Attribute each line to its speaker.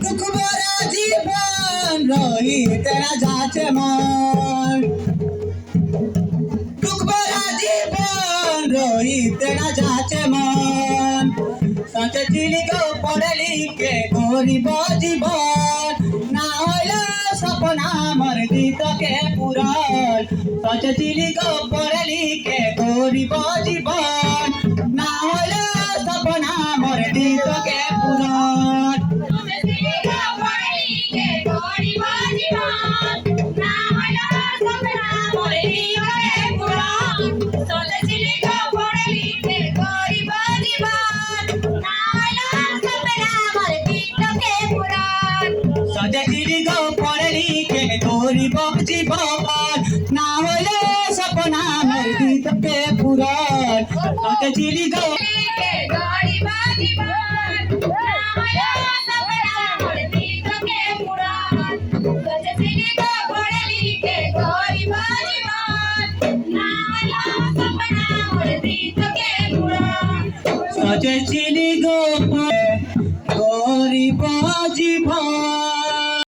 Speaker 1: দুঃখ ভরা জীবন রহিতে না যাচ্ছে মন, দুঃখ ভরা জীবন রহিতে না যাচ্ছে মন। সঞ্চয় লিখে পড়ে লিখে গরিব জীবন, না হইল স্বপ্ন আমার দিতকে পুরাণ। সঞ্চয় লিখে পড়ে লিখে গরিব জীবন, না হইল স্বপ্ন আমার দিতকে পুরাণ। সজা চিলি গো পড়ে লিখে গরিব জীবন, না হইলে স্বপ্ন আমার দিতকে পুরাণ। সজা চিলি গো সজা চিলি গো